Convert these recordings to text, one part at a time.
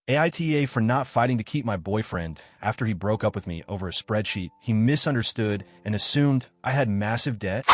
AITA for not fighting to keep my boyfriend after he broke up with me over a spreadsheet. He misunderstood and assumed I had massive debt.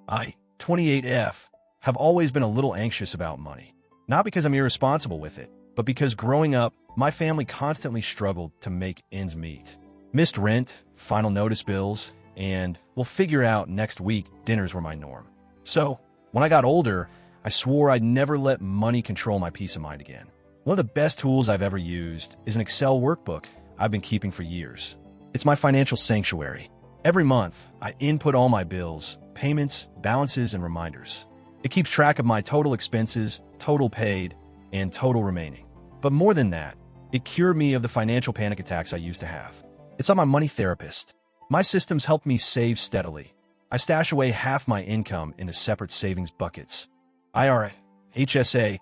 I, 28F, have always been a little anxious about money. Not because I'm irresponsible with it, but because growing up, my family constantly struggled to make ends meet. Missed rent, final notice bills, and we'll figure out next week dinners were my norm. So, when I got older, I swore I'd never let money control my peace of mind again. One of the best tools I've ever used is an Excel workbook I've been keeping for years. It's my financial sanctuary. Every month, I input all my bills, payments, balances, and reminders. It keeps track of my total expenses, total paid, and total remaining. But more than that, it cured me of the financial panic attacks I used to have. It's like my money therapist. My systems help me save steadily. I stash away half my income into separate savings buckets: IRA, HSA,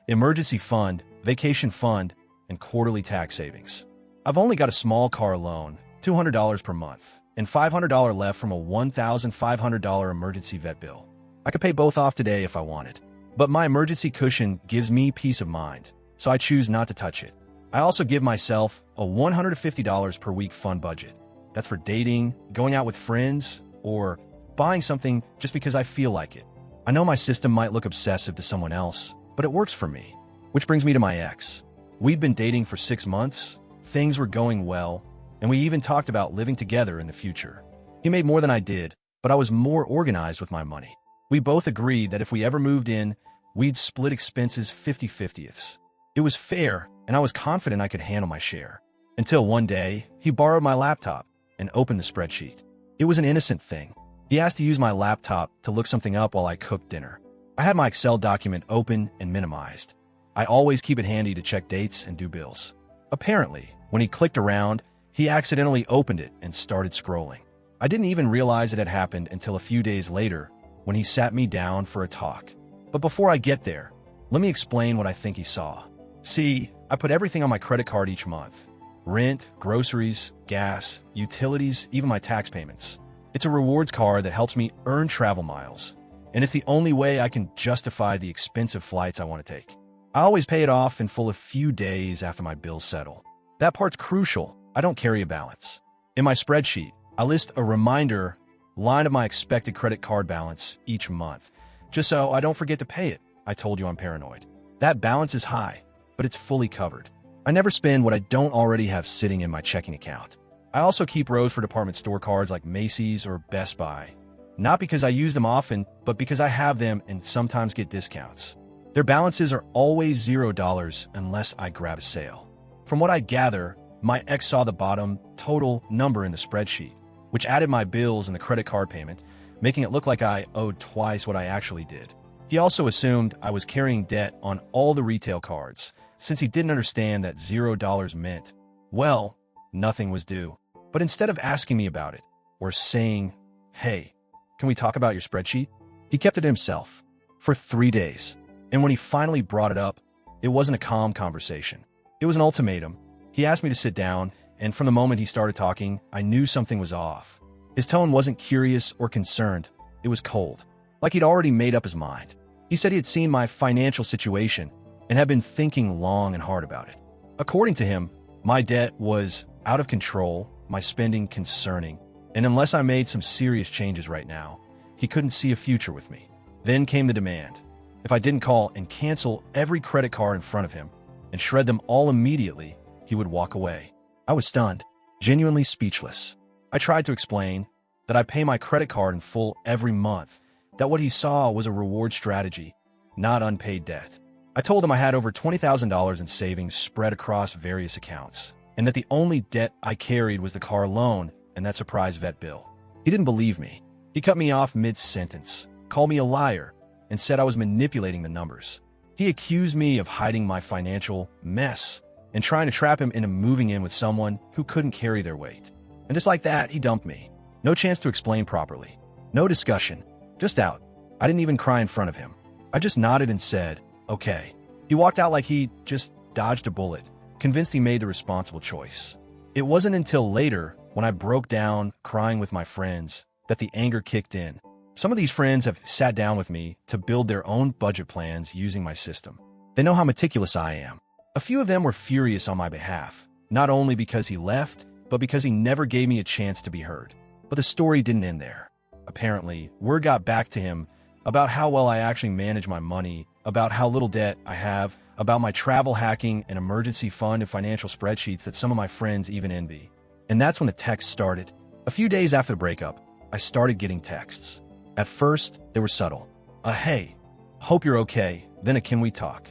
emergency fund, vacation fund, and quarterly tax savings. I've only got a small car loan, $200 per month, and $500 left from a $1,500 emergency vet bill. I could pay both off today if I wanted, but my emergency cushion gives me peace of mind, so I choose not to touch it. I also give myself a $150 per week fun budget. That's for dating, going out with friends, or buying something just because I feel like it. I know my system might look obsessive to someone else, but it works for me. Which brings me to my ex. We'd been dating for 6 months, things were going well, and we even talked about living together in the future. He made more than I did, but I was more organized with my money. We both agreed that if we ever moved in, we'd split expenses 50-50ths. It was fair, and I was confident I could handle my share. Until one day, he borrowed my laptop and opened the spreadsheet. It was an innocent thing. He asked to use my laptop to look something up while I cooked dinner. I had my Excel document open and minimized. I always keep it handy to check dates and do bills. Apparently, when he clicked around, he accidentally opened it and started scrolling. I didn't even realize it had happened until a few days later when he sat me down for a talk. But before I get there, let me explain what I think he saw. See, I put everything on my credit card each month. Rent, groceries, gas, utilities, even my tax payments. It's a rewards card that helps me earn travel miles, and it's the only way I can justify the expensive flights I want to take. I always pay it off in full a few days after my bills settle. That part's crucial. I don't carry a balance. In my spreadsheet, I list a reminder line of my expected credit card balance each month, just so I don't forget to pay it. I told you I'm paranoid. That balance is high, but it's fully covered. I never spend what I don't already have sitting in my checking account. I also keep rows for department store cards like Macy's or Best Buy. Not because I use them often, but because I have them and sometimes get discounts. Their balances are always $0 unless I grab a sale. From what I gather, my ex saw the bottom total number in the spreadsheet, which added my bills and the credit card payment, making it look like I owed twice what I actually did. He also assumed I was carrying debt on all the retail cards, since he didn't understand that $0 meant, well, nothing was due. But instead of asking me about it, or saying, hey, can we talk about your spreadsheet? He kept it to himself for 3 days. And when he finally brought it up, it wasn't a calm conversation. It was an ultimatum. He asked me to sit down, and from the moment he started talking, I knew something was off. His tone wasn't curious or concerned. It was cold, like he'd already made up his mind. He said he had seen my financial situation and had been thinking long and hard about it. According to him, my debt was out of control, my spending concerning, and unless I made some serious changes right now, he couldn't see a future with me. Then came the demand. If I didn't call and cancel every credit card in front of him and shred them all immediately, he would walk away. I was stunned, genuinely speechless. I tried to explain that I pay my credit card in full every month, that what he saw was a reward strategy, not unpaid debt. I told him I had over $20,000 in savings spread across various accounts, and that the only debt I carried was the car loan and that surprise vet bill. He didn't believe me. He cut me off mid-sentence, called me a liar, and said I was manipulating the numbers. He accused me of hiding my financial mess and trying to trap him into moving in with someone who couldn't carry their weight. And just like that, he dumped me. No chance to explain properly. No discussion. Just out. I didn't even cry in front of him. I just nodded and said, okay. He walked out like he just dodged a bullet, convinced he made the responsible choice. It wasn't until later, when I broke down, crying with my friends, that the anger kicked in. Some of these friends have sat down with me to build their own budget plans using my system. They know how meticulous I am. A few of them were furious on my behalf, not only because he left, but because he never gave me a chance to be heard. But the story didn't end there. Apparently, word got back to him about how well I actually manage my money, about how little debt I have, about my travel hacking and emergency fund and financial spreadsheets that some of my friends even envy. And that's when the texts started. A few days after the breakup, I started getting texts. At first, they were subtle. A "Hey, hope you're okay," then a "Can we talk?"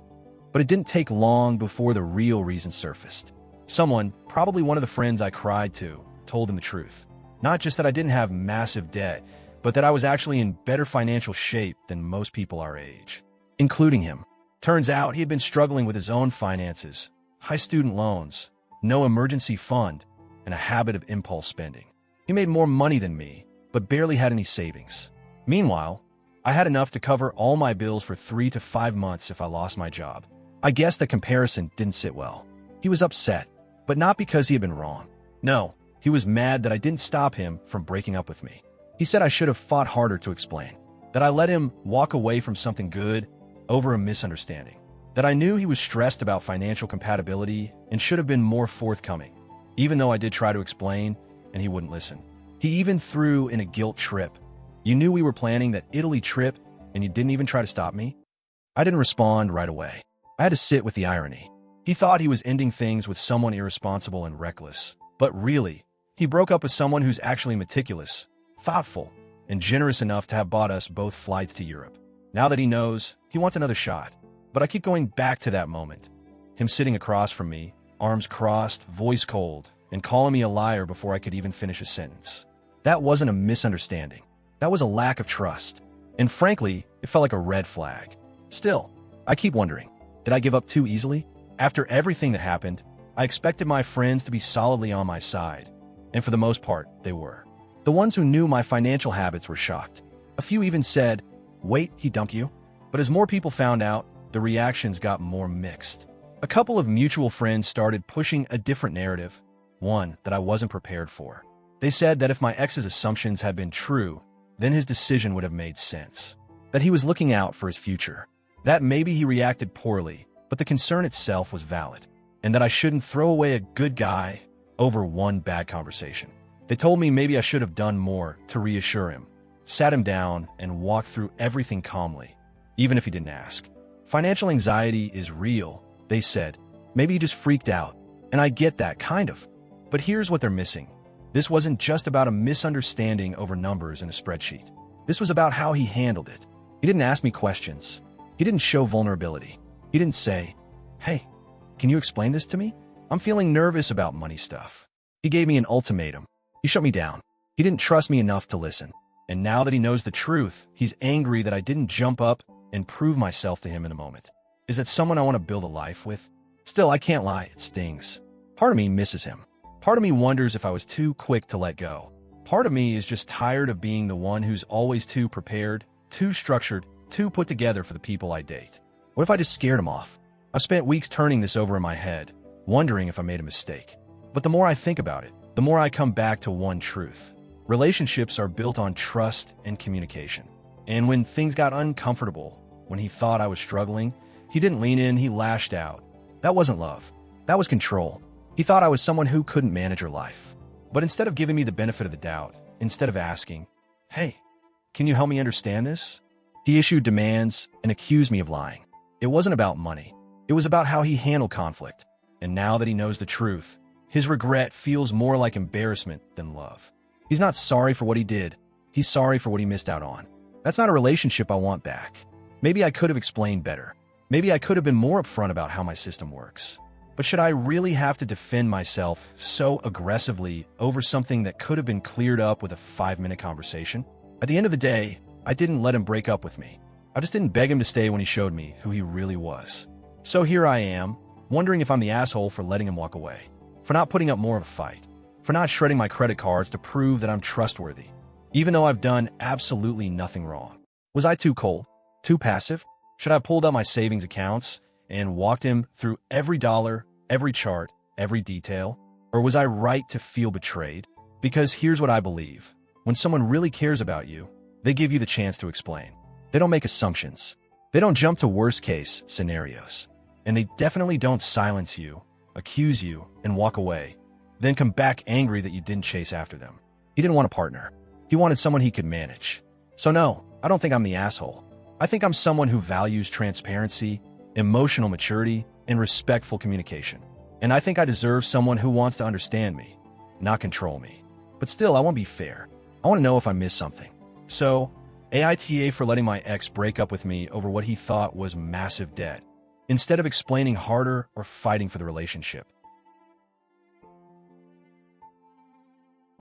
But it didn't take long before the real reason surfaced. Someone, probably one of the friends I cried to, told him the truth. Not just that I didn't have massive debt, but that I was actually in better financial shape than most people our age, including him. Turns out he had been struggling with his own finances, high student loans, no emergency fund, and a habit of impulse spending. He made more money than me, but barely had any savings. Meanwhile, I had enough to cover all my bills for 3 to 5 months if I lost my job. I guess the comparison didn't sit well. He was upset, but not because he had been wrong. No, he was mad that I didn't stop him from breaking up with me. He said I should have fought harder to explain, that I let him walk away from something good over a misunderstanding, that I knew he was stressed about financial compatibility and should have been more forthcoming, even though I did try to explain and he wouldn't listen. He even threw in a guilt trip. "You knew we were planning that Italy trip and you didn't even try to stop me?" I didn't respond right away. I had to sit with the irony. He thought he was ending things with someone irresponsible and reckless, but really, he broke up with someone who's actually meticulous, thoughtful, and generous enough to have bought us both flights to Europe. Now that he knows, he wants another shot. But I keep going back to that moment. Him sitting across from me, arms crossed, voice cold, and calling me a liar before I could even finish a sentence. That wasn't a misunderstanding. That was a lack of trust. And frankly, it felt like a red flag. Still, I keep wondering, did I give up too easily? After everything that happened, I expected my friends to be solidly on my side. And for the most part, they were. The ones who knew my financial habits were shocked. A few even said, "Wait, he dumped you?" But as more people found out, the reactions got more mixed. A couple of mutual friends started pushing a different narrative, one that I wasn't prepared for. They said that if my ex's assumptions had been true, then his decision would have made sense. That he was looking out for his future. That maybe he reacted poorly, but the concern itself was valid. And that I shouldn't throw away a good guy over one bad conversation. They told me maybe I should have done more to reassure him, sat him down, and walked through everything calmly, even if he didn't ask. Financial anxiety is real, they said. Maybe he just freaked out, and I get that, kind of. But here's what they're missing. This wasn't just about a misunderstanding over numbers in a spreadsheet. This was about how he handled it. He didn't ask me questions. He didn't show vulnerability. He didn't say, "Hey, can you explain this to me? I'm feeling nervous about money stuff." He gave me an ultimatum. He shut me down. He didn't trust me enough to listen. And now that he knows the truth, he's angry that I didn't jump up and prove myself to him in a moment. Is that someone I want to build a life with? Still, I can't lie, it stings. Part of me misses him. Part of me wonders if I was too quick to let go. Part of me is just tired of being the one who's always too prepared, too structured, too put together for the people I date. What if I just scared him off? I've spent weeks turning this over in my head, wondering if I made a mistake. But the more I think about it, the more I come back to one truth. Relationships are built on trust and communication. And when things got uncomfortable, when he thought I was struggling, he didn't lean in, he lashed out. That wasn't love. That was control. He thought I was someone who couldn't manage her life. But instead of giving me the benefit of the doubt, instead of asking, "Hey, can you help me understand this?" he issued demands and accused me of lying. It wasn't about money. It was about how he handled conflict. And now that he knows the truth, his regret feels more like embarrassment than love. He's not sorry for what he did. He's sorry for what he missed out on. That's not a relationship I want back. Maybe I could have explained better. Maybe I could have been more upfront about how my system works. But should I really have to defend myself so aggressively over something that could have been cleared up with a 5-minute conversation? At the end of the day, I didn't let him break up with me. I just didn't beg him to stay when he showed me who he really was. So here I am, wondering if I'm the asshole for letting him walk away, for not putting up more of a fight, for not shredding my credit cards to prove that I'm trustworthy, even though I've done absolutely nothing wrong. Was I too cold? Too passive? Should I have pulled out my savings accounts and walked him through every dollar, every chart, every detail? Or was I right to feel betrayed? Because here's what I believe. When someone really cares about you, they give you the chance to explain. They don't make assumptions. They don't jump to worst-case scenarios. And they definitely don't silence you, accuse you, and walk away, then come back angry that you didn't chase after them. He didn't want a partner. He wanted someone he could manage. So no, I don't think I'm the asshole. I think I'm someone who values transparency, emotional maturity, and respectful communication. And I think I deserve someone who wants to understand me, not control me. But still, I want to be fair. I want to know if I missed something. So, AITA for letting my ex break up with me over what he thought was massive debt, instead of explaining harder or fighting for the relationship.